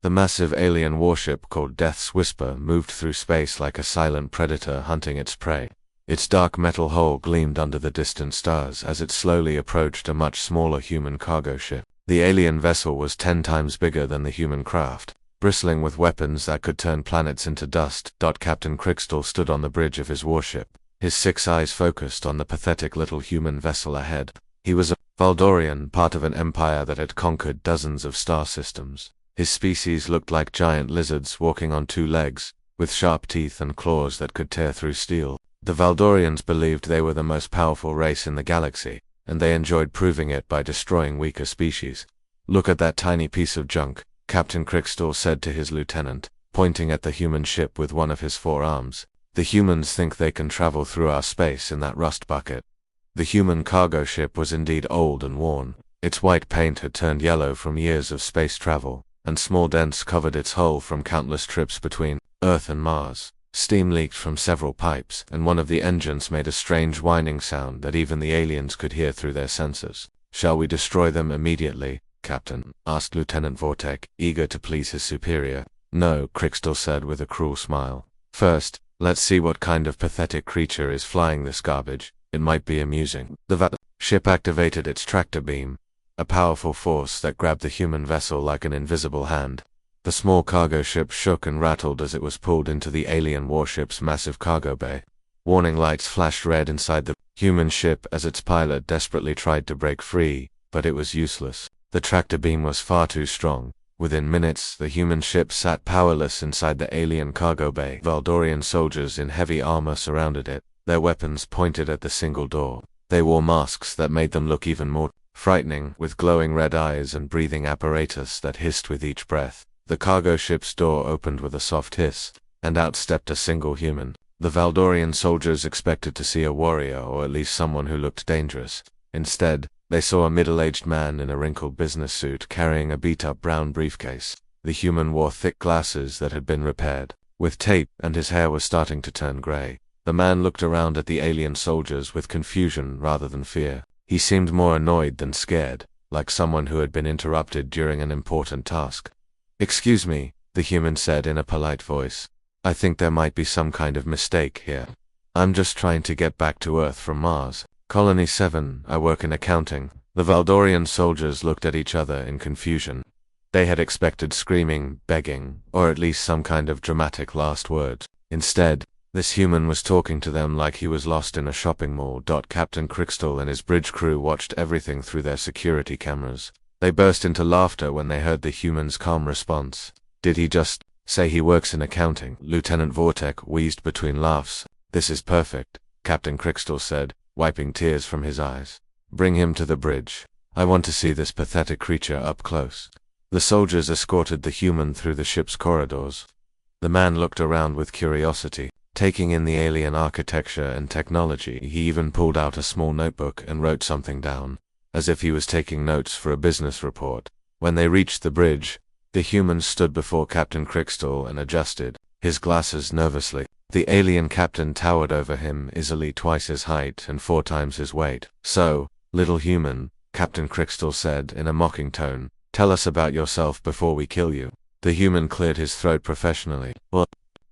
The massive alien warship called Death's Whisper moved through space like a silent predator hunting its prey. Its dark metal hull gleamed under the distant stars as it slowly approached a much smaller human cargo ship. The alien vessel was 10 times bigger than the human craft, bristling with weapons that could turn planets into dust. Captain Crystal stood on the bridge of his warship, his 6 eyes focused on the pathetic little human vessel ahead. He was a Valdorian, part of an empire that had conquered dozens of star systems. His species looked like giant lizards walking on 2 legs, with sharp teeth and claws that could tear through steel. The Valdorians believed they were the most powerful race in the galaxy, and they enjoyed proving it by destroying weaker species. "Look at that tiny piece of junk," Captain Crystal said to his lieutenant, pointing at the human ship with one of his 4 arms. "The humans think they can travel through our space in that rust bucket." The human cargo ship was indeed old and worn. Its white paint had turned yellow from years of space travel, and small dents covered its hull from countless trips between Earth and Mars. Steam leaked from several pipes, and one of the engines made a strange whining sound that even the aliens could hear through their sensors. "Shall we destroy them immediately, Captain?" asked Lieutenant Vortek, eager to please his superior. "No," Crystal said with a cruel smile. "First, let's see what kind of pathetic creature is flying this garbage. It might be amusing." The ship activated its tractor beam, a powerful force that grabbed the human vessel like an invisible hand. The small cargo ship shook and rattled as it was pulled into the alien warship's massive cargo bay. Warning lights flashed red inside the human ship as its pilot desperately tried to break free, but it was useless. The tractor beam was far too strong. Within minutes, the human ship sat powerless inside the alien cargo bay. Valdorian soldiers in heavy armor surrounded it, their weapons pointed at the single door. They wore masks that made them look even more frightening, with glowing red eyes and breathing apparatus that hissed with each breath. The cargo ship's door opened with a soft hiss, and out stepped a single human. The Valdorian soldiers expected to see a warrior or at least someone who looked dangerous. Instead, they saw a middle-aged man in a wrinkled business suit carrying a beat-up brown briefcase. The human wore thick glasses that had been repaired with tape, and his hair was starting to turn gray. The man looked around at the alien soldiers with confusion rather than fear. He seemed more annoyed than scared, like someone who had been interrupted during an important task. "Excuse me," the human said in a polite voice. "I think there might be some kind of mistake here. I'm just trying to get back to Earth from Mars. Colony 7, I work in accounting." The Valdorian soldiers looked at each other in confusion. They had expected screaming, begging, or at least some kind of dramatic last words. Instead, this human was talking to them like he was lost in a shopping mall. Captain Crystal and his bridge crew watched everything through their security cameras. They burst into laughter when they heard the human's calm response. "Did he just say he works in accounting?" Lieutenant Vortek wheezed between laughs. "This is perfect," Captain Crystal said, wiping tears from his eyes. "Bring him to the bridge. I want to see this pathetic creature up close." The soldiers escorted the human through the ship's corridors. The man looked around with curiosity, taking in the alien architecture and technology. He even pulled out a small notebook and wrote something down, as if he was taking notes for a business report. When they reached the bridge, the human stood before Captain Crystal and adjusted his glasses nervously. The alien captain towered over him, easily twice his height and 4 times his weight. "So, little human," Captain Crystal said in a mocking tone, "tell us about yourself before we kill you." The human cleared his throat professionally. "Well,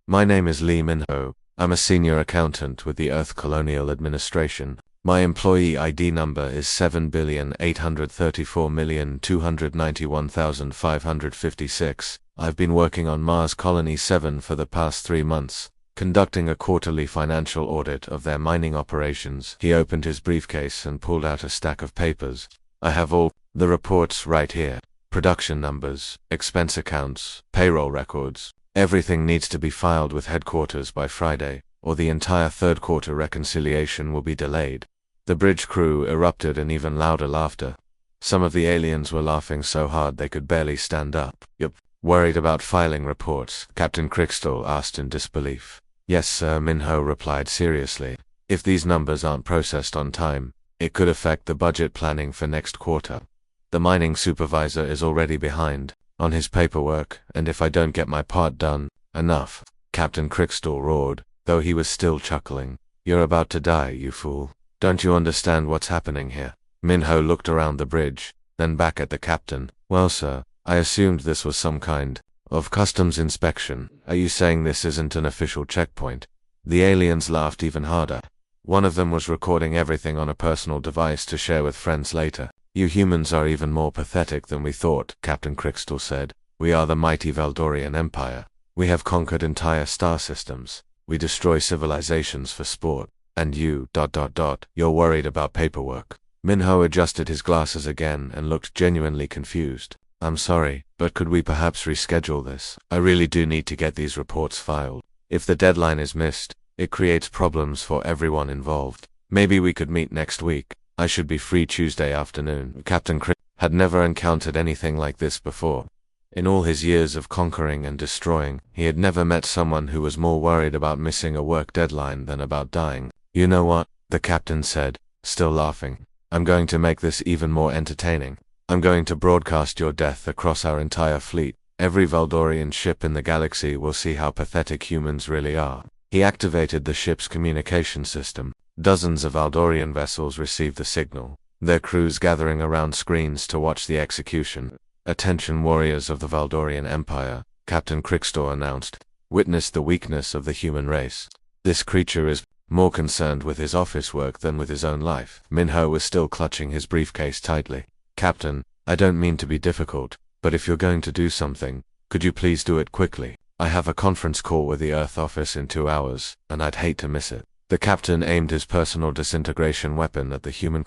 my name is Lee Minho. I'm a senior accountant with the Earth Colonial Administration. My employee ID number is 7,834,291,556. I've been working on Mars Colony 7 for the past 3 months, conducting a quarterly financial audit of their mining operations." He opened his briefcase and pulled out a stack of papers. "I have all the reports right here. Production numbers, expense accounts, payroll records. Everything needs to be filed with headquarters by Friday, or the entire third quarter reconciliation will be delayed." The bridge crew erupted in even louder laughter. Some of the aliens were laughing so hard they could barely stand up. "Yup. Worried about filing reports?" Captain Crystal asked in disbelief. "Yes, sir," Minho replied seriously. "If these numbers aren't processed on time, it could affect the budget planning for next quarter. The mining supervisor is already behind on his paperwork, and if I don't get my part done, enough," Captain Crystal roared, though he was still chuckling. "You're about to die, you fool. Don't you understand what's happening here?" Minho looked around the bridge, then back at the captain. "Well, sir, I assumed this was some kind of customs inspection. Are you saying this isn't an official checkpoint? The aliens laughed even harder. One of them was recording everything on a personal device to share with friends later. You humans are even more pathetic than we thought, Captain Crystal said. We are the mighty Valdorian Empire. We have conquered entire star systems. We destroy civilizations for sport. And you, you're worried about paperwork. Minho adjusted his glasses again and looked genuinely confused. I'm sorry, but could we perhaps reschedule this? I really do need to get these reports filed. If the deadline is missed, it creates problems for everyone involved. Maybe we could meet next week. I should be free Tuesday afternoon. Captain Chris had never encountered anything like this before. In all his years of conquering and destroying, he had never met someone who was more worried about missing a work deadline than about dying. You know what? The captain said, still laughing. I'm going to make this even more entertaining. I'm going to broadcast your death across our entire fleet. Every Valdorian ship in the galaxy will see how pathetic humans really are. He activated the ship's communication system. Dozens of Valdorian vessels received the signal, their crews gathering around screens to watch the execution. Attention warriors of the Valdorian Empire, Captain Crixtor announced. Witness the weakness of the human race. This creature is more concerned with his office work than with his own life. Minho was still clutching his briefcase tightly. Captain, I don't mean to be difficult, but if you're going to do something, could you please do it quickly? I have a conference call with the Earth office in 2 hours, and I'd hate to miss it. The captain aimed his personal disintegration weapon at the human.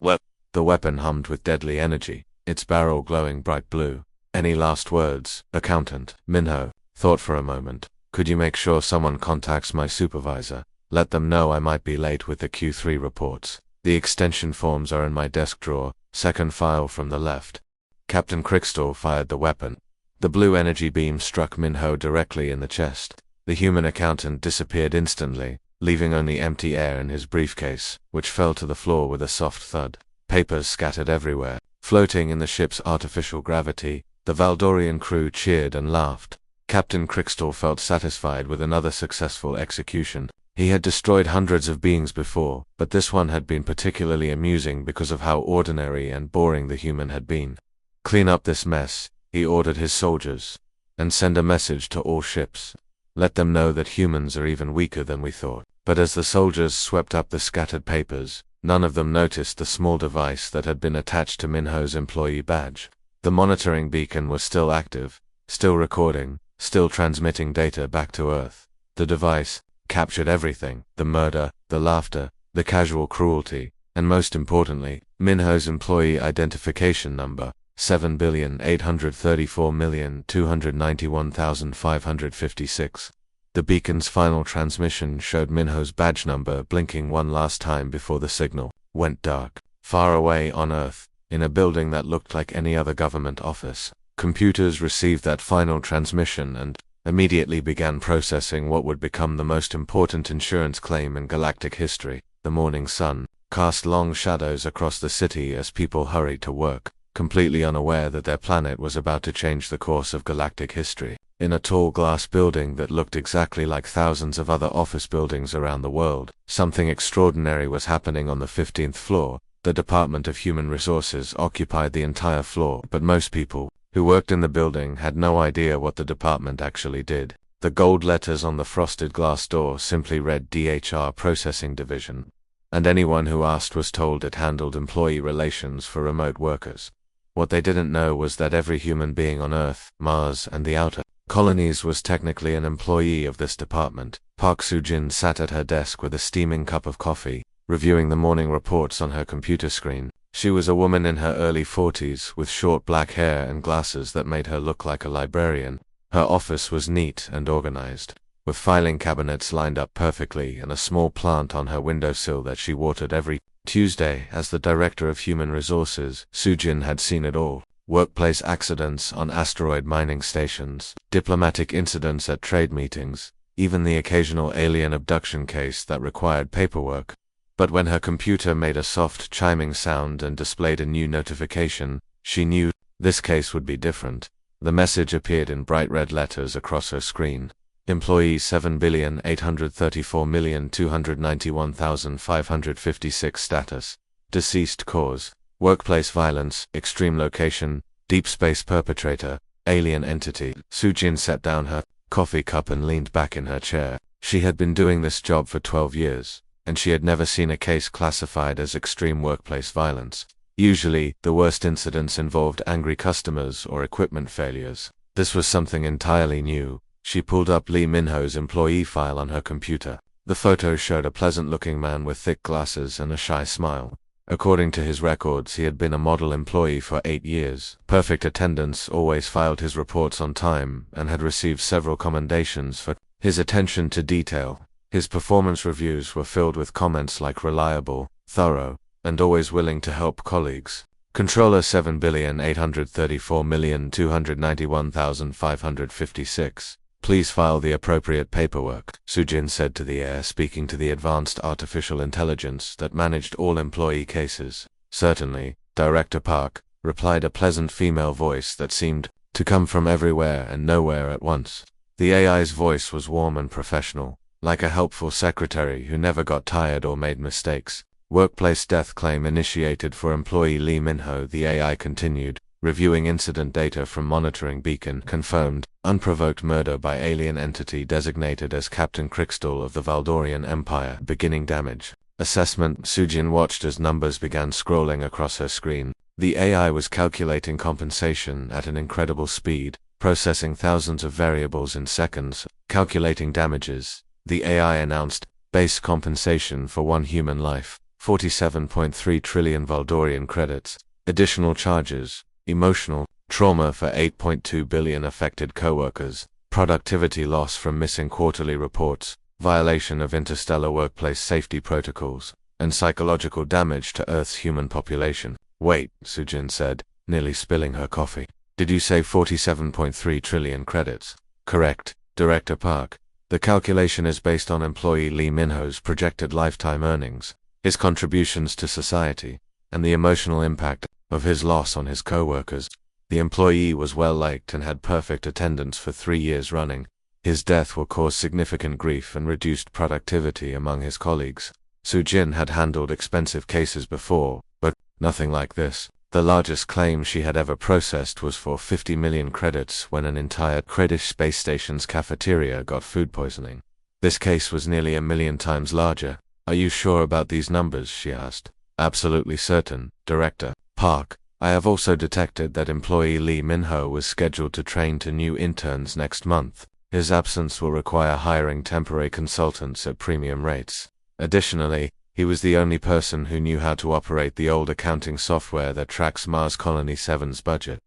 The weapon hummed with deadly energy, its barrel glowing bright blue. Any last words, Accountant? Minho thought for a moment. Could you make sure someone contacts my supervisor? Let them know I might be late with the Q3 reports. The extension forms are in my desk drawer, second file from the left. Captain Crixtor fired the weapon. The blue energy beam struck Minho directly in the chest. The human accountant disappeared instantly, leaving only empty air in his briefcase, which fell to the floor with a soft thud. Papers scattered everywhere. Floating in the ship's artificial gravity, the Valdorian crew cheered and laughed. Captain Crixtor felt satisfied with another successful execution. He had destroyed hundreds of beings before, but this one had been particularly amusing because of how ordinary and boring the human had been. Clean up this mess, he ordered his soldiers, and send a message to all ships. Let them know that humans are even weaker than we thought. But as the soldiers swept up the scattered papers, none of them noticed the small device that had been attached to Minho's employee badge. The monitoring beacon was still active, still recording, still transmitting data back to Earth. The device captured everything: the murder, the laughter, the casual cruelty, and most importantly, Minho's employee identification number, 7,834,291,556. The beacon's final transmission showed Minho's badge number blinking one last time before the signal went dark. Far away on Earth, in a building that looked like any other government office, computers received that final transmission and immediately began processing what would become the most important insurance claim in galactic history. The morning sun cast long shadows across the city as people hurried to work, completely unaware that their planet was about to change the course of galactic history. In a tall glass building that looked exactly like thousands of other office buildings around the world, something extraordinary was happening on the 15th floor. The Department of Human Resources occupied the entire floor, but most people who worked in the building had no idea what the department actually did. The gold letters on the frosted glass door simply read DHR Processing Division, and anyone who asked was told it handled employee relations for remote workers. What they didn't know was that every human being on Earth, Mars, and the outer colonies was technically an employee of this department. Park Soo-jin sat at her desk with a steaming cup of coffee, reviewing the morning reports on her computer screen. She was a woman in her early 40s, with short black hair and glasses that made her look like a librarian. Her office was neat and organized, with filing cabinets lined up perfectly and a small plant on her windowsill that she watered every Tuesday. As the Director of Human Resources, Soo-jin had seen it all. Workplace accidents on asteroid mining stations, diplomatic incidents at trade meetings, even the occasional alien abduction case that required paperwork. But when her computer made a soft chiming sound and displayed a new notification, she knew this case would be different. The message appeared in bright red letters across her screen. Employee 7,834,291,556 status. Deceased cause: workplace violence, extreme location, deep space perpetrator, Alien entity. Sujin set down her coffee cup and leaned back in her chair. She had been doing this job for 12 years, and she had never seen a case classified as extreme workplace violence. Usually, the worst incidents involved angry customers or equipment failures. This was something entirely new. She pulled up Lee Minho's employee file on her computer. The photo showed a pleasant-looking man with thick glasses and a shy smile. According to his records, he had been a model employee for 8 years. Perfect attendance, always filed his reports on time, and had received several commendations for his attention to detail. His performance reviews were filled with comments like reliable, thorough, and always willing to help colleagues. Controller 7,834,291,556. Please file the appropriate paperwork, Sujin said to the air, speaking to the advanced artificial intelligence that managed all employee cases. Certainly, Director Park, replied a pleasant female voice that seemed to come from everywhere and nowhere at once. The AI's voice was warm and professional, like a helpful secretary who never got tired or made mistakes. Workplace death claim initiated for employee Lee Minho, the AI continued, reviewing incident data from monitoring beacon. Confirmed, unprovoked murder by alien entity designated as Captain Crickstall of the Valdorian Empire. Beginning damage. Assessment. Sujin watched as numbers began scrolling across her screen. The AI was calculating compensation at an incredible speed, processing thousands of variables in seconds. Calculating damages. The AI announced, base compensation for one human life, 47.3 trillion Valdorian credits. Additional charges, emotional trauma for 8.2 billion affected co-workers, productivity loss from missing quarterly reports, violation of interstellar workplace safety protocols, and psychological damage to Earth's human population. Wait, Sujin said, nearly spilling her coffee. Did you say 47.3 trillion credits? Correct, Director Park. The calculation is based on employee Lee Minho's projected lifetime earnings, his contributions to society, and the emotional impact of his loss on his co-workers. The employee was well-liked and had perfect attendance for 3 years running. His death will cause significant grief and reduced productivity among his colleagues. Sujin had handled expensive cases before, but nothing like this. The largest claim she had ever processed was for 50 million credits when an entire Kredish space station's cafeteria got food poisoning. This case was nearly 1 million times larger. Are you sure about these numbers? She asked. Absolutely certain, Director Park. I have also detected that employee Lee Minho was scheduled to train to new interns next month. His absence will require hiring temporary consultants at premium rates. Additionally, he was the only person who knew how to operate the old accounting software that tracks Mars Colony 7's budget.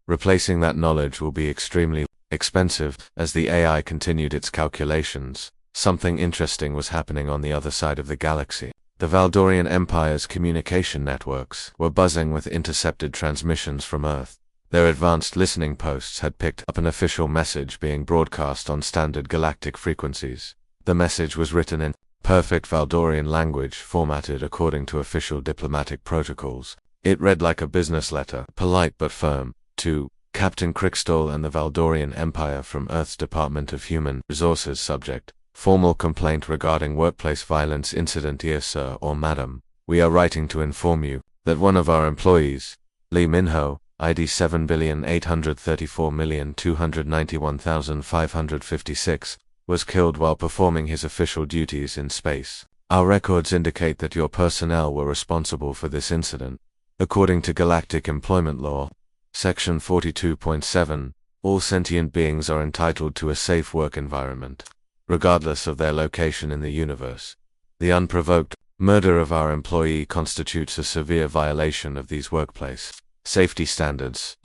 Replacing that knowledge will be extremely expensive. As the AI continued its calculations, something interesting was happening on the other side of the galaxy. The Valdorian Empire's communication networks were buzzing with intercepted transmissions from Earth. Their advanced listening posts had picked up an official message being broadcast on standard galactic frequencies. The message was written in perfect Valdorian language formatted according to official diplomatic protocols. It read like a business letter, polite but firm, to Captain Crickstall and the Valdorian Empire from Earth's Department of Human Resources. Subject: formal complaint regarding workplace violence incident. Dear Sir or Madam, we are writing to inform you that one of our employees, Lee Minho, ID 7,834,291,556, was killed while performing his official duties in space. Our records indicate that your personnel were responsible for this incident. According to Galactic Employment Law, Section 42.7, all sentient beings are entitled to a safe work environment, regardless of their location in the universe. The unprovoked murder of our employee constitutes a severe violation of these workplace safety standards.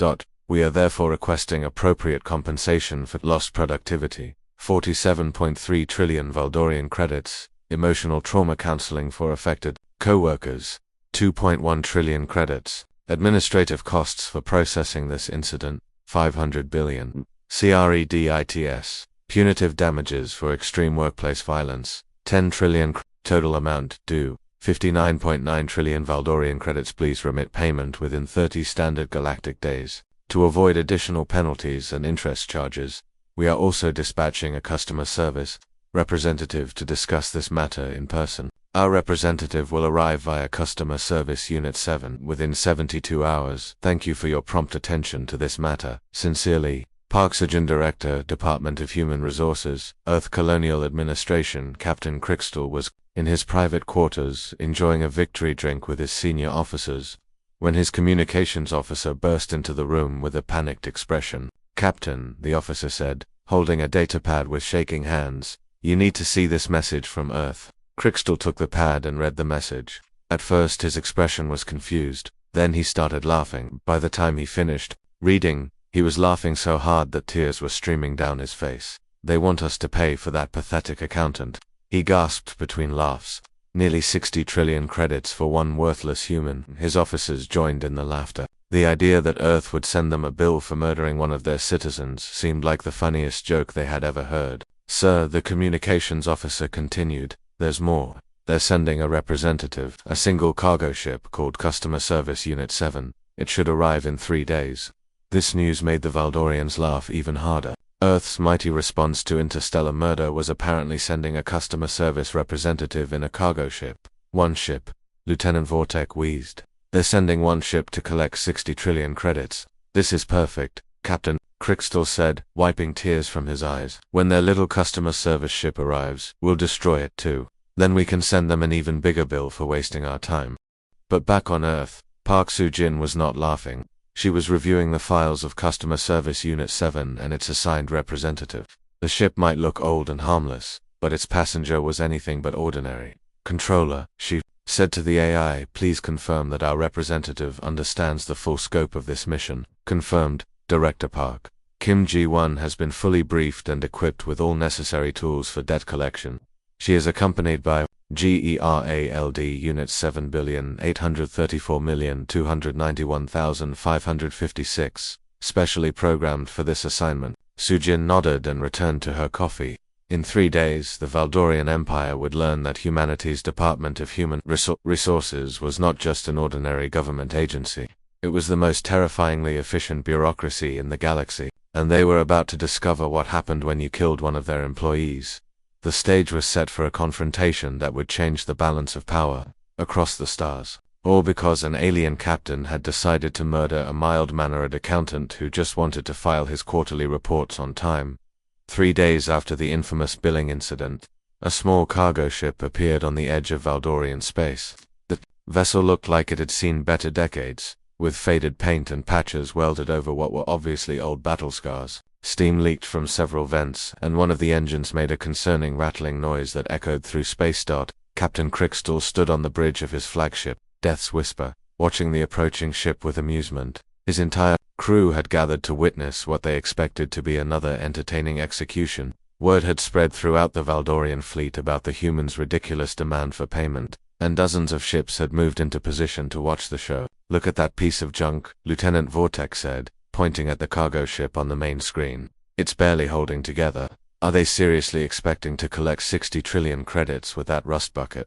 We are therefore requesting appropriate compensation for lost productivity. 47.3 trillion Valdorian credits, emotional trauma counseling for affected co-workers, 2.1 trillion credits, administrative costs for processing this incident, 500 billion, credits, punitive damages for extreme workplace violence, 10 trillion, total amount due, 59.9 trillion Valdorian credits. Please remit payment within 30 standard galactic days. To avoid additional penalties and interest charges, we are also dispatching a customer service representative to discuss this matter in person. Our representative will arrive via Customer Service Unit 7 within 72 hours. Thank you for your prompt attention to this matter. Sincerely, Park Surgeon Director, Department of Human Resources, Earth Colonial Administration. Captain Crystal was in his private quarters enjoying a victory drink with his senior officers when his communications officer burst into the room with a panicked expression. "Captain," the officer said, holding a datapad with shaking hands, "you need to see this message from Earth." Crystal took the pad and read the message. At first his expression was confused, then he started laughing. By the time he finished reading, he was laughing so hard that tears were streaming down his face. "They want us to pay for that pathetic accountant," he gasped between laughs. "Nearly 60 trillion credits for one worthless human." His officers joined in the laughter. The idea that Earth would send them a bill for murdering one of their citizens seemed like the funniest joke they had ever heard. "Sir," the communications officer continued, "there's more. They're sending a representative, a single cargo ship called Customer Service Unit 7. It should arrive in 3 days. This news made the Valdorians laugh even harder. Earth's mighty response to interstellar murder was apparently sending a customer service representative in a cargo ship. "One ship," Lieutenant Vortek wheezed. "They're sending one ship to collect 60 trillion credits. This is perfect, Captain," Crystal said, wiping tears from his eyes. "When their little customer service ship arrives, we'll destroy it too. Then we can send them an even bigger bill for wasting our time." But back on Earth, Park Soo-jin was not laughing. She was reviewing the files of Customer Service Unit 7 and its assigned representative. The ship might look old and harmless, but its passenger was anything but ordinary. "Controller," she said to the AI, "please confirm that our representative understands the full scope of this mission." "Confirmed, Director Park. Kim Ji-won has been fully briefed and equipped with all necessary tools for debt collection. She is accompanied by GERALD Unit 7,834,291,556, specially programmed for this assignment." Soo-jin nodded and returned to her coffee. In 3 days, the Valdorian Empire would learn that humanity's Department of Human Resources was not just an ordinary government agency. It was the most terrifyingly efficient bureaucracy in the galaxy, and they were about to discover what happened when you killed one of their employees. The stage was set for a confrontation that would change the balance of power across the stars. All because an alien captain had decided to murder a mild-mannered accountant who just wanted to file his quarterly reports on time. 3 days after the infamous billing incident, a small cargo ship appeared on the edge of Valdorian space. The vessel looked like it had seen better decades, with faded paint and patches welded over what were obviously old battle scars. Steam leaked from several vents, and one of the engines made a concerning rattling noise that echoed through space. Captain Crystal stood on the bridge of his flagship, Death's Whisper, watching the approaching ship with amusement. His entire crew had gathered to witness what they expected to be another entertaining execution. Word had spread throughout the Valdorian fleet about the humans' ridiculous demand for payment, and dozens of ships had moved into position to watch the show. "Look at that piece of junk," Lieutenant Vortek said, pointing at the cargo ship on the main screen. "It's barely holding together. Are they seriously expecting to collect 60 trillion credits with that rust bucket?"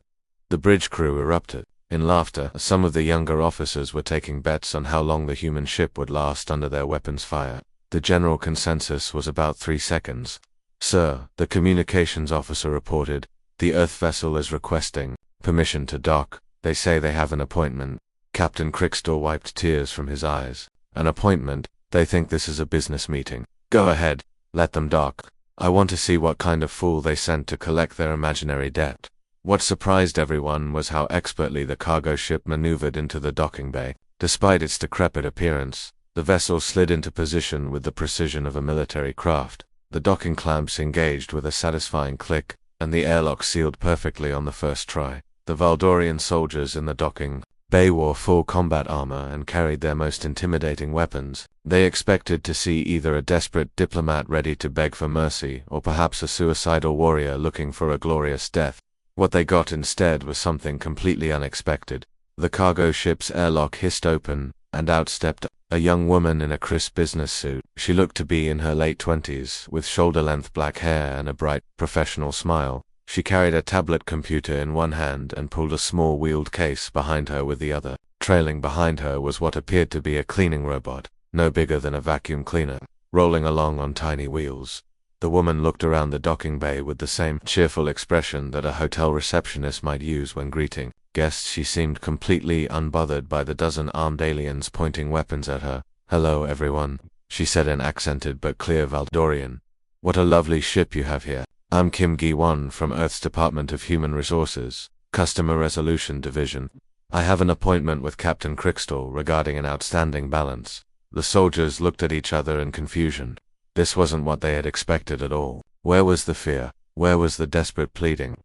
The bridge crew erupted in laughter. Some of the younger officers were taking bets on how long the human ship would last under their weapons' fire. The general consensus was about 3 seconds. "Sir," the communications officer reported, "the Earth vessel is requesting permission to dock. They say they have an appointment." Captain Crystal wiped tears from his eyes. "An appointment? They think this is a business meeting. Go ahead, let them dock. I want to see what kind of fool they sent to collect their imaginary debt." What surprised everyone was how expertly the cargo ship maneuvered into the docking bay. Despite its decrepit appearance, the vessel slid into position with the precision of a military craft. The docking clamps engaged with a satisfying click, and the airlock sealed perfectly on the first try. The Valdorian soldiers in the docking bay wore full combat armor and carried their most intimidating weapons. They expected to see either a desperate diplomat ready to beg for mercy, or perhaps a suicidal warrior looking for a glorious death. What they got instead was something completely unexpected. The cargo ship's airlock hissed open, and out stepped a young woman in a crisp business suit. She looked to be in her late 20s, with shoulder-length black hair and a bright, professional smile. She carried a tablet computer in one hand and pulled a small wheeled case behind her with the other. Trailing behind her was what appeared to be a cleaning robot, no bigger than a vacuum cleaner, rolling along on tiny wheels. The woman looked around the docking bay with the same cheerful expression that a hotel receptionist might use when greeting guests. She seemed completely unbothered by the dozen armed aliens pointing weapons at her. "Hello, everyone," she said in accented but clear Valdorian. "What a lovely ship you have here. I'm Kim Gi-won from Earth's Department of Human Resources, Customer Resolution Division. I have an appointment with Captain Crystal regarding an outstanding balance." The soldiers looked at each other in confusion. This wasn't what they had expected at all. Where was the fear? Where was the desperate pleading?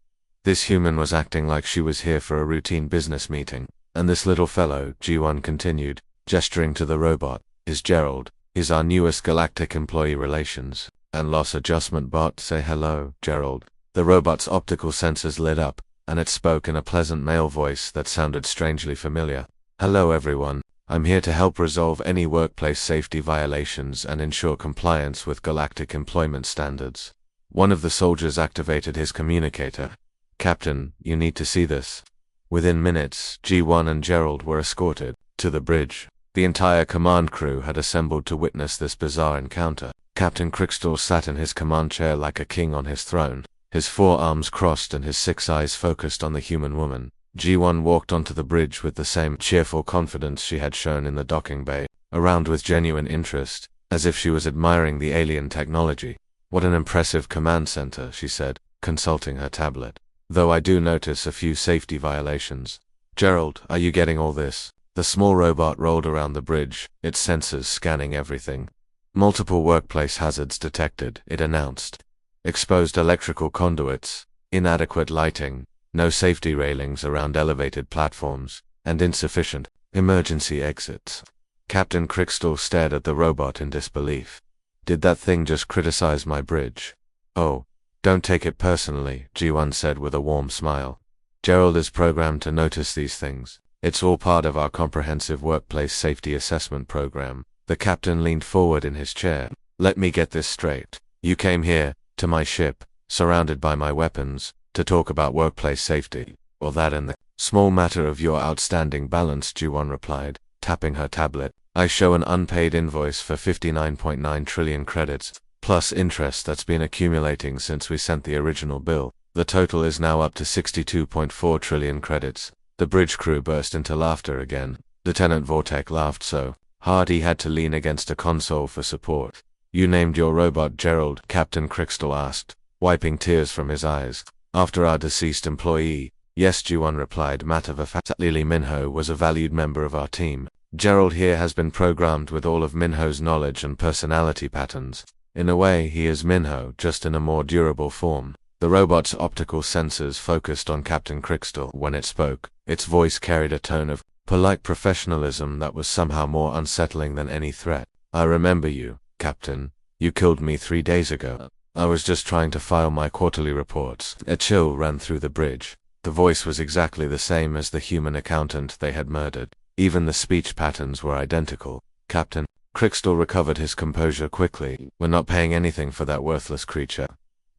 This human was acting like she was here for a routine business meeting. "And this little fellow," Ji-won continued, gesturing to the robot, "is Gerald. He's our newest Galactic Employee Relations and Loss Adjustment bot. Say hello, Gerald." The robot's optical sensors lit up, and it spoke in a pleasant male voice that sounded strangely familiar. "Hello, everyone. I'm here to help resolve any workplace safety violations and ensure compliance with galactic employment standards." One of the soldiers activated his communicator. "Captain, you need to see this." Within minutes, G1 and Gerald were escorted to the bridge. The entire command crew had assembled to witness this bizarre encounter. Captain Crystal sat in his command chair like a king on his throne, his four arms crossed and his 6 eyes focused on the human woman. G1 walked onto the bridge with the same cheerful confidence she had shown in the docking bay, around with genuine interest, as if she was admiring the alien technology. "What an impressive command center," she said, consulting her tablet. "Though I do notice a few safety violations." "Gerald, are you getting all this?" The small robot rolled around the bridge, its sensors scanning everything. "Multiple workplace hazards detected," it announced. "Exposed electrical conduits, inadequate lighting, no safety railings around elevated platforms, and insufficient emergency exits." Captain Crystal stared at the robot in disbelief. "Did that thing just criticize my bridge?" "Oh, don't take it personally," G1 said with a warm smile. "Gerald is programmed to notice these things. It's all part of our comprehensive workplace safety assessment program." The captain leaned forward in his chair. "Let me get this straight. You came here, to my ship, surrounded by my weapons, to talk about workplace safety, or that and the small matter of your outstanding balance," Ji-won replied, tapping her tablet. "I show an unpaid invoice for 59.9 trillion credits, plus interest that's been accumulating since we sent the original bill. The total is now up to 62.4 trillion credits." The bridge crew burst into laughter again. Lieutenant Vortek laughed so hard he had to lean against a console for support. "You named your robot Gerald?" Captain Crystal asked, wiping tears from his eyes. "After our deceased employee?" "Yes," Ji-won replied matter of factly. "Lee Minho was a valued member of our team. Gerald here has been programmed with all of Minho's knowledge and personality patterns. In a way, he is Minho, just in a more durable form." The robot's optical sensors focused on Captain Crystal when it spoke. Its voice carried a tone of polite professionalism that was somehow more unsettling than any threat. "I remember you, Captain. You killed me 3 days ago. I was just trying to file my quarterly reports." A chill ran through the bridge. The voice was exactly the same as the human accountant they had murdered. Even the speech patterns were identical. "Captain." Crystal recovered his composure quickly. "We're not paying anything for that worthless creature.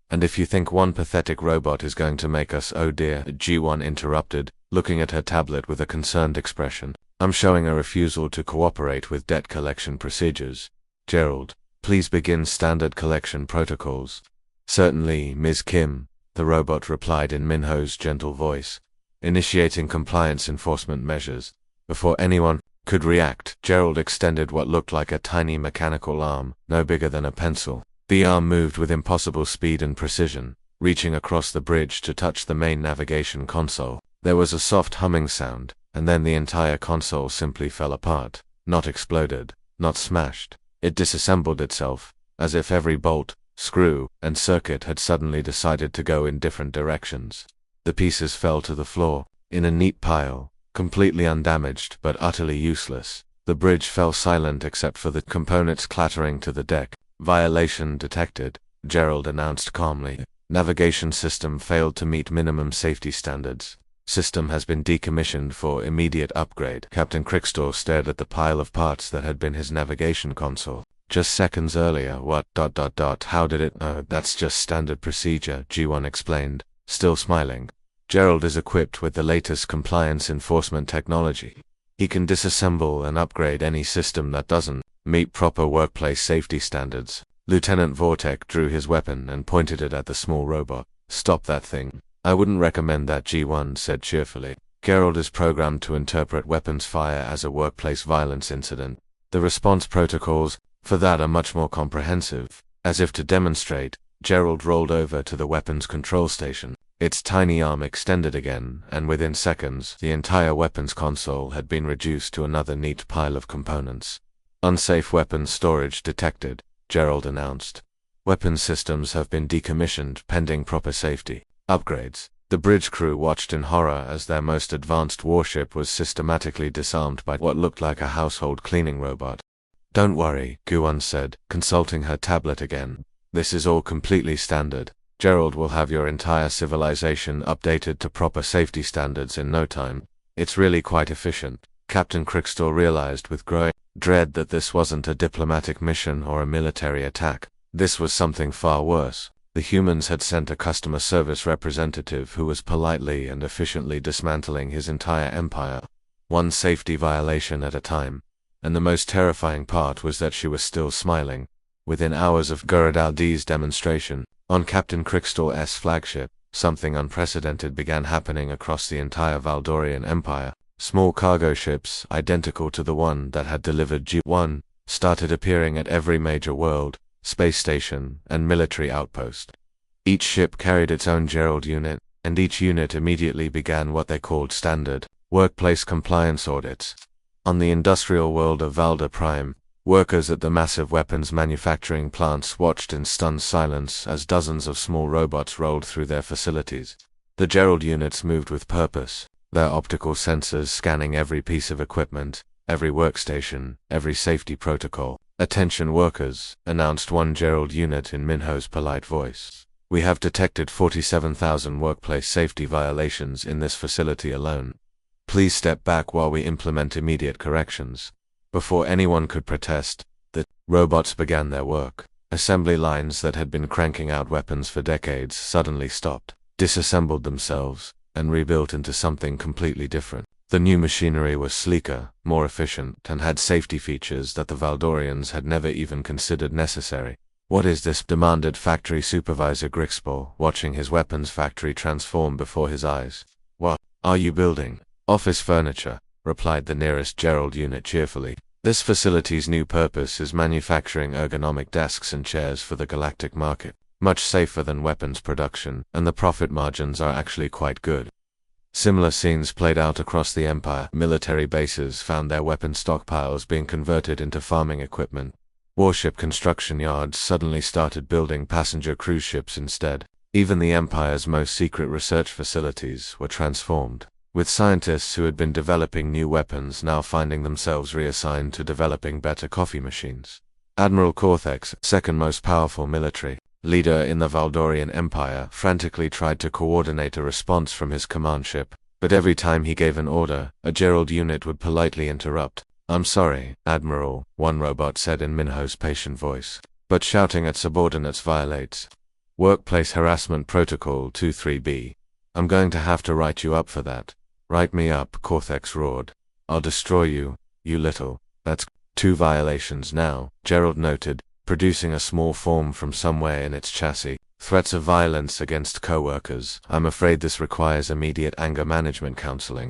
And if you think one pathetic robot is going to make us—" "Oh dear," G1 interrupted, looking at her tablet with a concerned expression. "I'm showing a refusal to cooperate with debt collection procedures. Gerald, please begin standard collection protocols." "Certainly, Ms. Kim," the robot replied in Minho's gentle voice, initiating compliance enforcement measures. Before anyone could react, Gerald extended what looked like a tiny mechanical arm, no bigger than a pencil. The arm moved with impossible speed and precision, reaching across the bridge to touch the main navigation console. There was a soft humming sound, and then the entire console simply fell apart. Not exploded, not smashed. It disassembled itself, as if every bolt, screw, and circuit had suddenly decided to go in different directions. The pieces fell to the floor, in a neat pile, completely undamaged but utterly useless. The bridge fell silent except for the components clattering to the deck. "Violation detected," Gerald announced calmly. "Navigation system failed to meet minimum safety standards. System has been decommissioned for immediate upgrade." Captain Crystal stared at the pile of parts that had been his navigation console. "Just seconds earlier, what? How did it?" That's just standard procedure," G1 explained, still smiling. "Gerald is equipped with the latest compliance enforcement technology. He can disassemble and upgrade any system that doesn't meet proper workplace safety standards." Lieutenant Vortek drew his weapon and pointed it at the small robot. "Stop that thing." "I wouldn't recommend that," G1 said cheerfully. "Gerald is programmed to interpret weapons fire as a workplace violence incident. The response protocols for that are much more comprehensive." As if to demonstrate, Gerald rolled over to the weapons control station. Its tiny arm extended again, and within seconds, the entire weapons console had been reduced to another neat pile of components. "Unsafe weapons storage detected," Gerald announced. "Weapons systems have been decommissioned pending proper safety upgrades." The bridge crew watched in horror as their most advanced warship was systematically disarmed by what looked like a household cleaning robot. "Don't worry," Guan said, consulting her tablet again. "This is all completely standard. Gerald will have your entire civilization updated to proper safety standards in no time. It's really quite efficient." Captain Crickstor realized with growing dread that this wasn't a diplomatic mission or a military attack. This was something far worse. The humans had sent a customer service representative who was politely and efficiently dismantling his entire empire, one safety violation at a time. And the most terrifying part was that she was still smiling. Within hours of Gurudaldi's demonstration, on Captain Crickstor's flagship, something unprecedented began happening across the entire Valdorian Empire. Small cargo ships, identical to the one that had delivered G1, started appearing at every major world, space station, and military outpost. Each ship carried its own Gerald unit, and each unit immediately began what they called standard workplace compliance audits. On the industrial world of Valda Prime, workers at the massive weapons manufacturing plants watched in stunned silence as dozens of small robots rolled through their facilities. The Gerald units moved with purpose, their optical sensors scanning every piece of equipment, every workstation, every safety protocol. "Attention workers," announced one Gerald unit in Minho's polite voice. "We have detected 47,000 workplace safety violations in this facility alone. Please step back while we implement immediate corrections." Before anyone could protest, the robots began their work. Assembly lines that had been cranking out weapons for decades suddenly stopped, disassembled themselves, and rebuilt into something completely different. The new machinery was sleeker, more efficient, and had safety features that the Valdorians had never even considered necessary. "What is this?" demanded Factory Supervisor Grixpor, watching his weapons factory transform before his eyes. "What are you building?" "Office furniture," replied the nearest Gerald unit cheerfully. "This facility's new purpose is manufacturing ergonomic desks and chairs for the galactic market. Much safer than weapons production, and the profit margins are actually quite good." Similar scenes played out across the Empire. Military bases found their weapon stockpiles being converted into farming equipment. Warship construction yards suddenly started building passenger cruise ships instead. Even the Empire's most secret research facilities were transformed, with scientists who had been developing new weapons now finding themselves reassigned to developing better coffee machines. Admiral Cortex, second most powerful military leader in the Valdorian Empire, frantically tried to coordinate a response from his command ship, but every time he gave an order, a Gerald unit would politely interrupt. "I'm sorry, Admiral," one robot said in Minho's patient voice, "but shouting at subordinates violates Workplace Harassment Protocol 23B. I'm going to have to write you up for that." "Write me up," Cortex roared. "I'll destroy you, you little..." "That's 2 violations now," Gerald noted, producing a small form from somewhere in its chassis. "Threats of violence against co-workers. I'm afraid this requires immediate anger management counseling."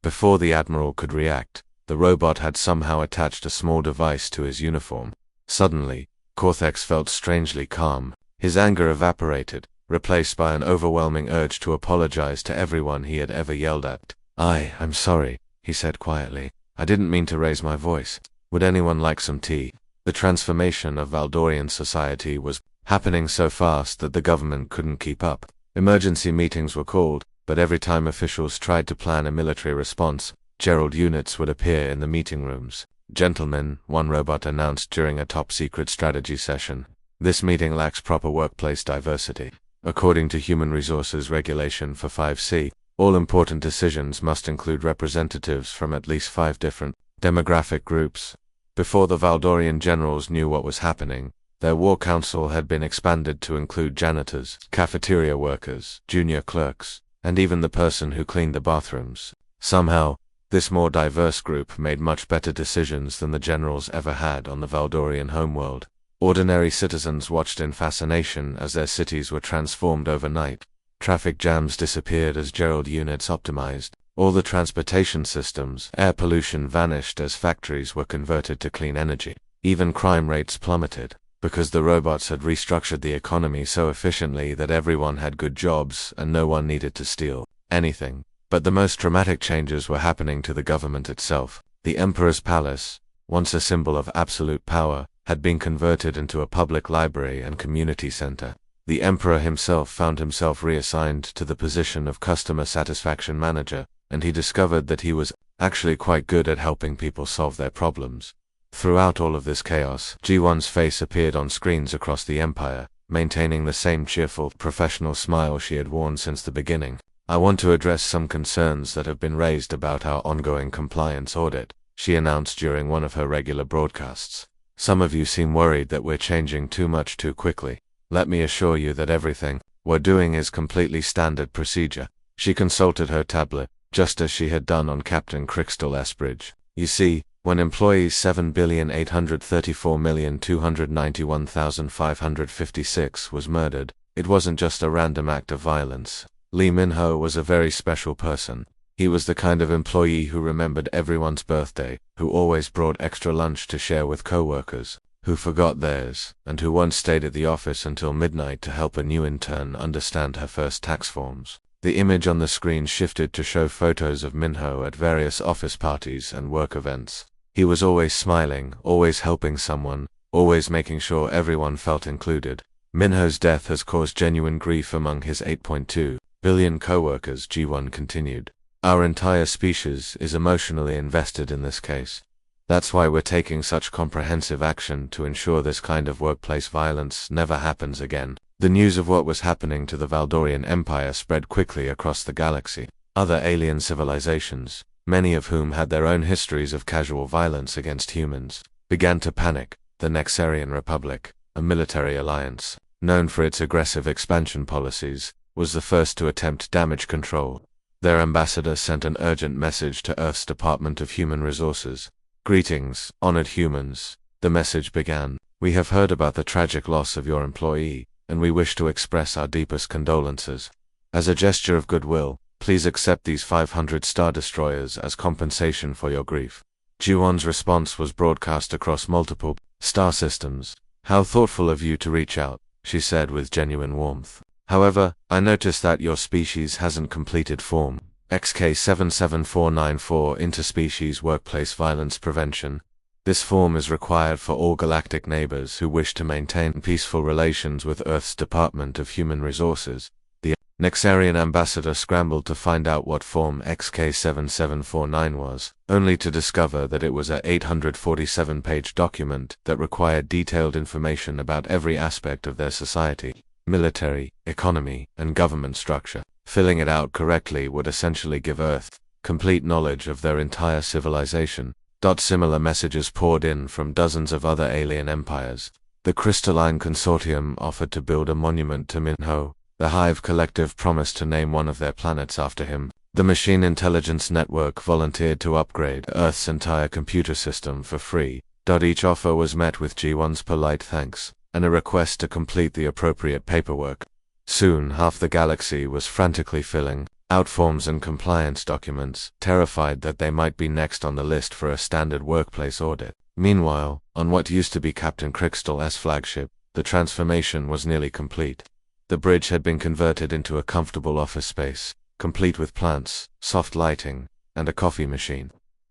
Before the Admiral could react, the robot had somehow attached a small device to his uniform. Suddenly, Cortex felt strangely calm. His anger evaporated, replaced by an overwhelming urge to apologize to everyone he had ever yelled at. I'm sorry," he said quietly. "I didn't mean to raise my voice. Would anyone like some tea?" The transformation of Valdorian society was happening so fast that the government couldn't keep up. Emergency meetings were called, but every time officials tried to plan a military response, Gerald units would appear in the meeting rooms. "Gentlemen," one robot announced during a top-secret strategy session, "this meeting lacks proper workplace diversity. According to Human Resources Regulation for 5C, all important decisions must include representatives from at least 5 different demographic groups." Before the Valdorian generals knew what was happening, their war council had been expanded to include janitors, cafeteria workers, junior clerks, and even the person who cleaned the bathrooms. Somehow, this more diverse group made much better decisions than the generals ever had on the Valdorian homeworld. Ordinary citizens watched in fascination as their cities were transformed overnight. Traffic jams disappeared as Gerald units optimized. All the transportation systems, air pollution vanished as factories were converted to clean energy. Even crime rates plummeted, because the robots had restructured the economy so efficiently that everyone had good jobs and no one needed to steal anything. But the most dramatic changes were happening to the government itself. The Emperor's Palace, once a symbol of absolute power, had been converted into a public library and community center. The Emperor himself found himself reassigned to the position of Customer Satisfaction Manager, and he discovered that he was actually quite good at helping people solve their problems. Throughout all of this chaos, G1's face appeared on screens across the Empire, maintaining the same cheerful, professional smile she had worn since the beginning. "I want to address some concerns that have been raised about our ongoing compliance audit," she announced during one of her regular broadcasts. "Some of you seem worried that we're changing too much too quickly. Let me assure you that everything we're doing is completely standard procedure." She consulted her tablet, just as she had done on Captain Crystal Bridge. "You see, when employees 7,834,291,556 was murdered, it wasn't just a random act of violence. Lee Min-ho was a very special person. He was the kind of employee who remembered everyone's birthday, who always brought extra lunch to share with coworkers, who forgot theirs, and who once stayed at the office until midnight to help a new intern understand her first tax forms." The image on the screen shifted to show photos of Min-ho at various office parties and work events. He was always smiling, always helping someone, always making sure everyone felt included. Min-ho's death has caused genuine grief among his 8.2 billion coworkers, G1 continued. "Our entire species is emotionally invested in this case. That's why we're taking such comprehensive action to ensure this kind of workplace violence never happens again." The news of what was happening to the Valdorian Empire spread quickly across the galaxy. Other alien civilizations, many of whom had their own histories of casual violence against humans, began to panic. The Nexarian Republic, a military alliance, known for its aggressive expansion policies, was the first to attempt damage control. Their ambassador sent an urgent message to Earth's Department of Human Resources. "Greetings, honored humans," the message began. "We have heard about the tragic loss of your employee, and we wish to express our deepest condolences. As a gesture of goodwill, please accept these 500 Star Destroyers as compensation for your grief." Ji-won's response was broadcast across multiple star systems. "How thoughtful of you to reach out," she said with genuine warmth. "However, I noticed that your species hasn't completed Form XK77494 Interspecies Workplace Violence Prevention. This form is required for all galactic neighbors who wish to maintain peaceful relations with Earth's Department of Human Resources." The Nexarian ambassador scrambled to find out what Form XK7749 was, only to discover that it was a 847-page document that required detailed information about every aspect of their society, military, economy, and government structure. Filling it out correctly would essentially give Earth complete knowledge of their entire civilization. Similar messages poured in from dozens of other alien empires. The Crystalline Consortium offered to build a monument to Min-ho. The Hive Collective promised to name one of their planets after him. The Machine Intelligence Network volunteered to upgrade Earth's entire computer system for free. Each offer was met with G1's polite thanks, and a request to complete the appropriate paperwork. Soon, half the galaxy was frantically filling out forms and compliance documents, terrified that they might be next on the list for a standard workplace audit. Meanwhile, on what used to be Captain Crystal's flagship, the transformation was nearly complete. The bridge had been converted into a comfortable office space, complete with plants, soft lighting, and a coffee machine.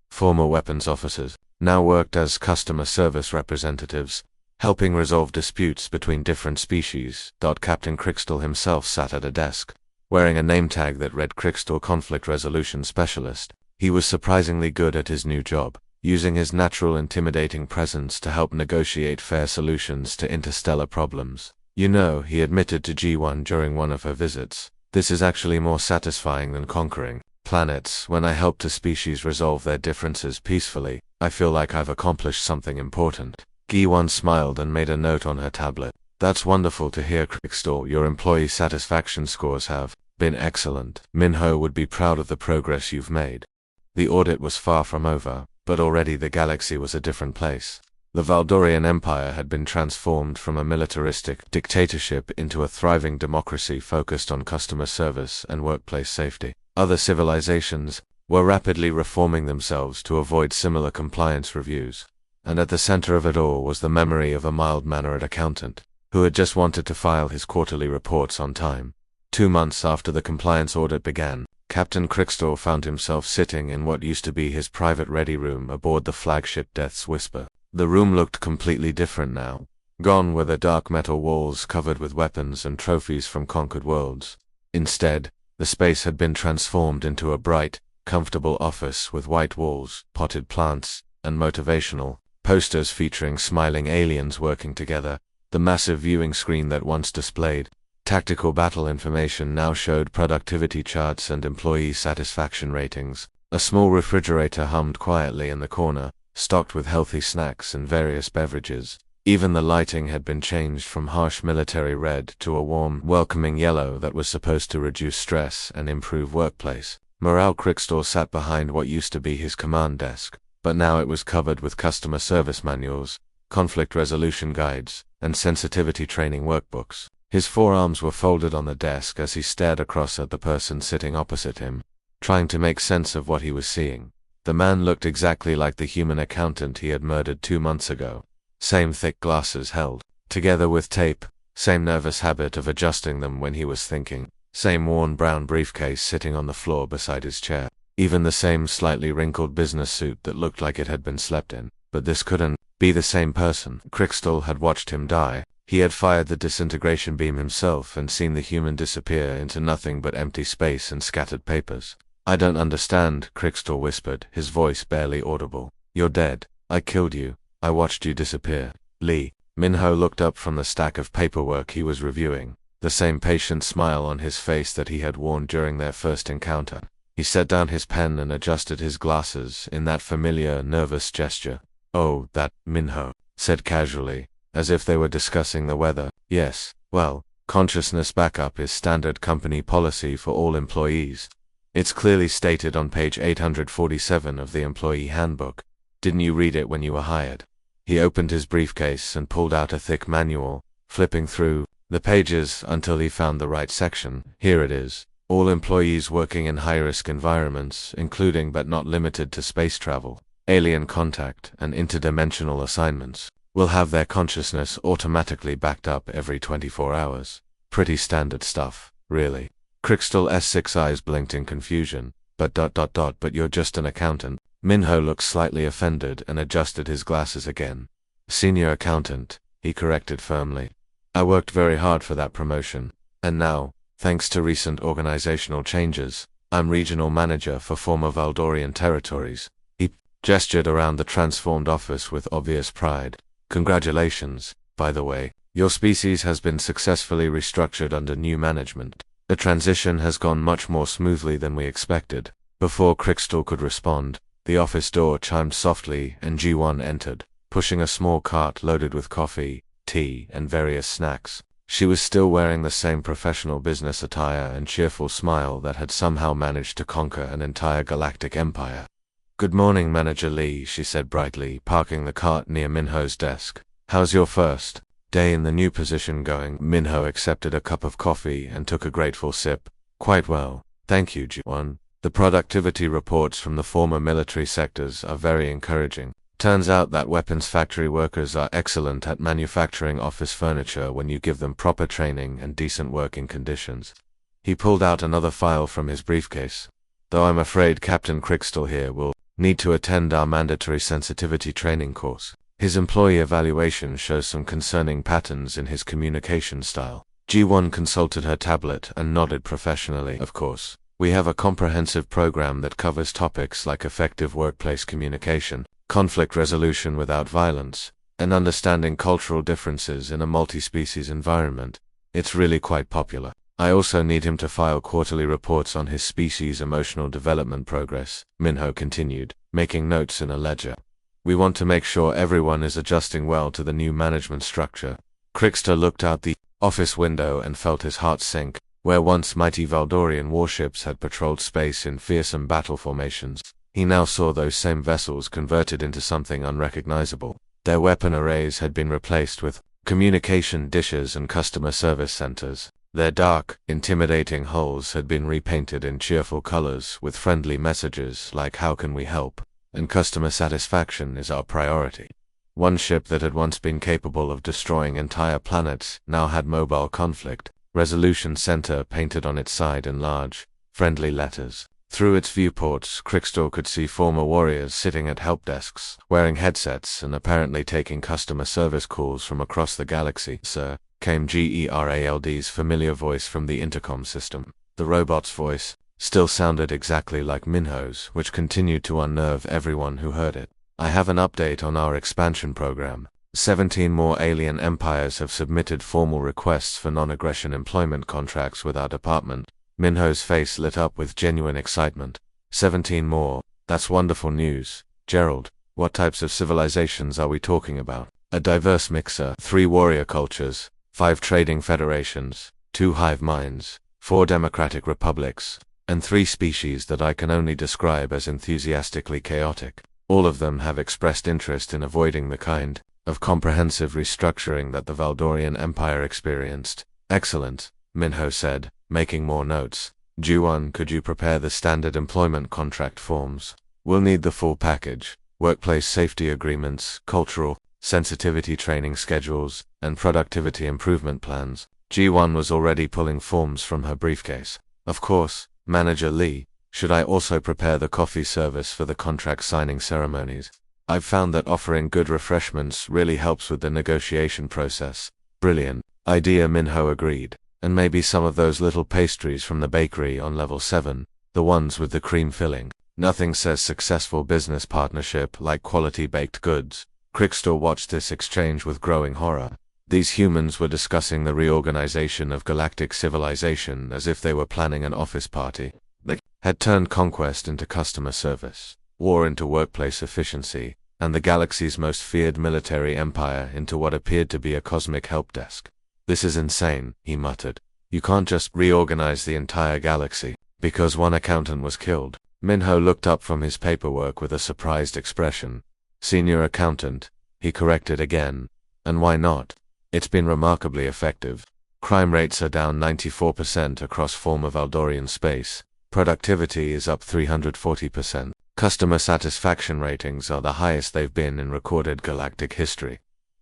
Former weapons officers now worked as customer service representatives, helping resolve disputes between different species. Captain Crystal himself sat at a desk, wearing a name tag that read Crystal Conflict Resolution Specialist. He was surprisingly good at his new job, using his natural intimidating presence to help negotiate fair solutions to interstellar problems. "You know," he admitted to G1 during one of her visits, "this is actually more satisfying than conquering planets. When I help a species resolve their differences peacefully, I feel like I've accomplished something important." Gi-won smiled and made a note on her tablet. "That's wonderful to hear, Crystal. Your employee satisfaction scores have been excellent. Min-ho would be proud of the progress you've made." The audit was far from over, but already the galaxy was a different place. The Valdorian Empire had been transformed from a militaristic dictatorship into a thriving democracy focused on customer service and workplace safety. Other civilizations were rapidly reforming themselves to avoid similar compliance reviews, and at the center of it all was the memory of a mild-mannered accountant who had just wanted to file his quarterly reports on time. 2 months after the compliance audit began, Captain Crickstall found himself sitting in what used to be his private ready room aboard the flagship Death's Whisper. The room looked completely different now. Gone were the dark metal walls covered with weapons and trophies from conquered worlds. Instead, the space had been transformed into a bright, comfortable office with white walls, potted plants, and motivational posters featuring smiling aliens working together. The massive viewing screen that once displayed tactical battle information now showed productivity charts and employee satisfaction ratings. A small refrigerator hummed quietly in the corner, stocked with healthy snacks and various beverages. Even the lighting had been changed from harsh military red to a warm, welcoming yellow that was supposed to reduce stress and improve workplace morale. Crickstall sat behind what used to be his command desk, but now it was covered with customer service manuals, conflict resolution guides, and sensitivity training workbooks. His forearms were folded on the desk as he stared across at the person sitting opposite him, trying to make sense of what he was seeing. The man looked exactly like the human accountant he had murdered 2 months ago. Same thick glasses held together with tape, same nervous habit of adjusting them when he was thinking, same worn brown briefcase sitting on the floor beside his chair, even the same slightly wrinkled business suit that looked like it had been slept in. But this couldn't be the same person. Crickstall had watched him die. He had fired the disintegration beam himself and seen the human disappear into nothing but empty space and scattered papers. "I don't understand," Crickstall whispered, his voice barely audible. "You're dead. I killed you. I watched you disappear." Lee. Minho looked up from the stack of paperwork he was reviewing, the same patient smile on his face that he had worn during their first encounter. He set down his pen and adjusted his glasses in that familiar, nervous gesture. "Oh, that," Minho said casually, as if they were discussing the weather. "Yes, well, consciousness backup is standard company policy for all employees. It's clearly stated on page 847 of the employee handbook. Didn't you read it when you were hired?" He opened his briefcase and pulled out a thick manual, flipping through the pages until he found the right section. "Here it is. All employees working in high-risk environments, including but not limited to space travel, alien contact, and interdimensional assignments, will have their consciousness automatically backed up every 24 hours. Pretty standard stuff, really." Crickstall's 6 eyes blinked in confusion. But you're just an accountant." Minho looked slightly offended and adjusted his glasses again. "Senior accountant," he corrected firmly. "I worked very hard for that promotion, and now, thanks to recent organizational changes, I'm regional manager for former Valdorian territories." He gestured around the transformed office with obvious pride. "Congratulations, by the way. Your species has been successfully restructured under new management. The transition has gone much more smoothly than we expected." Before Crickstall could respond, the office door chimed softly and G1 entered, pushing a small cart loaded with coffee, tea, and various snacks. She was still wearing the same professional business attire and cheerful smile that had somehow managed to conquer an entire galactic empire. "Good morning, Manager Lee," she said brightly, parking the cart near Minho's desk. "How's your first day in the new position going?" Minho accepted a cup of coffee and took a grateful sip. "Quite well, thank you, G1. The productivity reports from the former military sectors are very encouraging. Turns out that weapons factory workers are excellent at manufacturing office furniture when you give them proper training and decent working conditions." He pulled out another file from his briefcase. "Though I'm afraid Captain Crickstall here will need to attend our mandatory sensitivity training course. His employee evaluation shows some concerning patterns in his communication style." G1 consulted her tablet and nodded professionally. "Of course. We have a comprehensive program that covers topics like effective workplace communication, conflict resolution without violence, and understanding cultural differences in a multi-species environment. It's really quite popular. I also need him to file quarterly reports on his species' emotional development progress," Minho continued, making notes in a ledger. "We want to make sure everyone is adjusting well to the new management structure." Crickstall looked out the office window and felt his heart sink. Where once mighty Valdorian warships had patrolled space in fearsome battle formations, he now saw those same vessels converted into something unrecognizable. Their weapon arrays had been replaced with communication dishes and customer service centers. Their dark, intimidating hulls had been repainted in cheerful colors with friendly messages like "How can we help?" and "Customer satisfaction is our priority." One ship that had once been capable of destroying entire planets now had mobile conflict resolution center painted on its side in large, friendly letters. Through its viewports, Crickstor could see former warriors sitting at help desks, wearing headsets and apparently taking customer service calls from across the galaxy. "Sir," came Gerald's familiar voice from the intercom system. The robot's voice still sounded exactly like Minho's, which continued to unnerve everyone who heard it. "I have an update on our expansion program. 17 more alien empires have submitted formal requests for non-aggression employment contracts with our department." Minho's face lit up with genuine excitement. 17 more? That's wonderful news. Gerald, what types of civilizations are we talking about? "A diverse mixer, 3 warrior cultures, 5 trading federations, 2 hive minds, 4 democratic republics, and 3 species that I can only describe as enthusiastically chaotic. All of them have expressed interest in avoiding the kind of comprehensive restructuring that the Valdorian Empire experienced." "Excellent," Minho said, making more notes. "Juan, could you prepare the standard employment contract forms? We'll need the full package: workplace safety agreements, cultural sensitivity training schedules, and productivity improvement plans." G1 was already pulling forms from her briefcase. "Of course, Manager Lee. Should I also prepare the coffee service for the contract signing ceremonies? I've found that offering good refreshments really helps with the negotiation process." "Brilliant idea," Minho agreed. "And maybe some of those little pastries from the bakery on level 7, the ones with the cream filling. Nothing says successful business partnership like quality baked goods." Crickstor watched this exchange with growing horror. These humans were discussing the reorganization of galactic civilization as if they were planning an office party. They had turned conquest into customer service, war into workplace efficiency, and the galaxy's most feared military empire into what appeared to be a cosmic help desk. "This is insane," he muttered. "You can't just reorganize the entire galaxy because one accountant was killed." Minho looked up from his paperwork with a surprised expression. "Senior accountant," he corrected again. "And why not? It's been remarkably effective. Crime rates are down 94% across former Valdorian space. Productivity is up 340%. Customer satisfaction ratings are the highest they've been in recorded galactic history."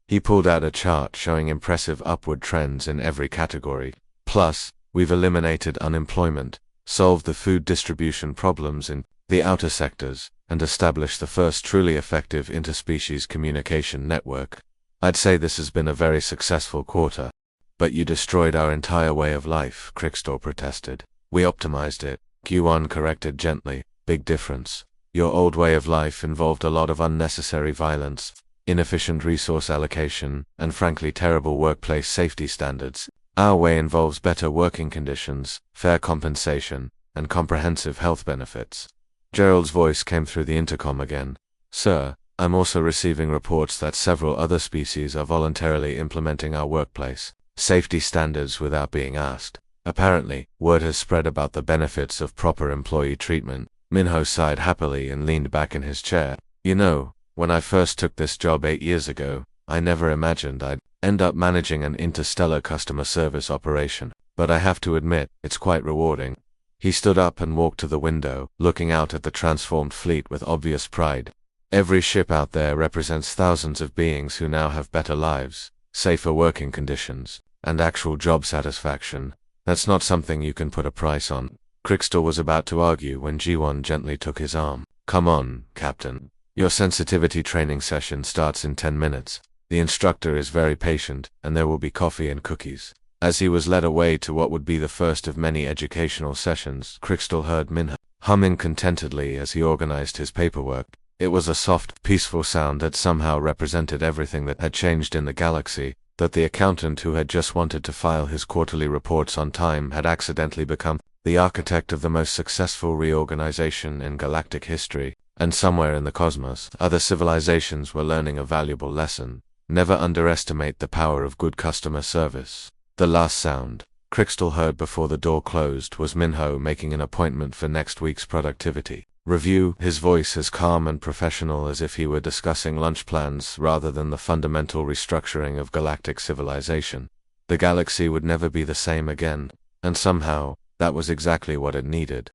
He pulled out a chart showing impressive upward trends in every category. "Plus, we've eliminated unemployment, solved the food distribution problems in the outer sectors, and established the first truly effective interspecies communication network. I'd say this has been a very successful quarter." "But you destroyed our entire way of life," Crickstor protested. "We optimized it," Q1 corrected gently. "Big difference. Your old way of life involved a lot of unnecessary violence, inefficient resource allocation, and frankly terrible workplace safety standards. Our way involves better working conditions, fair compensation, and comprehensive health benefits." Gerald's voice came through the intercom again. "Sir, I'm also receiving reports that several other species are voluntarily implementing our workplace safety standards without being asked. Apparently, word has spread about the benefits of proper employee treatment." Minho sighed happily and leaned back in his chair. "You know, when I first took this job 8 years ago, I never imagined I'd end up managing an interstellar customer service operation. But I have to admit, it's quite rewarding." He stood up and walked to the window, looking out at the transformed fleet with obvious pride. "Every ship out there represents thousands of beings who now have better lives, safer working conditions, and actual job satisfaction. That's not something you can put a price on." Crickstor was about to argue when G1 gently took his arm. "Come on, Captain. Your sensitivity training session starts in 10 minutes. The instructor is very patient, and there will be coffee and cookies." As he was led away to what would be the first of many educational sessions, Crickstor heard Minho humming contentedly as he organized his paperwork. It was a soft, peaceful sound that somehow represented everything that had changed in the galaxy, that the accountant who had just wanted to file his quarterly reports on time had accidentally become the architect of the most successful reorganization in galactic history, and somewhere in the cosmos, other civilizations were learning a valuable lesson. Never underestimate the power of good customer service. The last sound Crickstor heard before the door closed was Minho making an appointment for next week's productivity Review, his voice as calm and professional as if he were discussing lunch plans rather than the fundamental restructuring of galactic civilization. The galaxy would never be the same again, and somehow, that was exactly what it needed.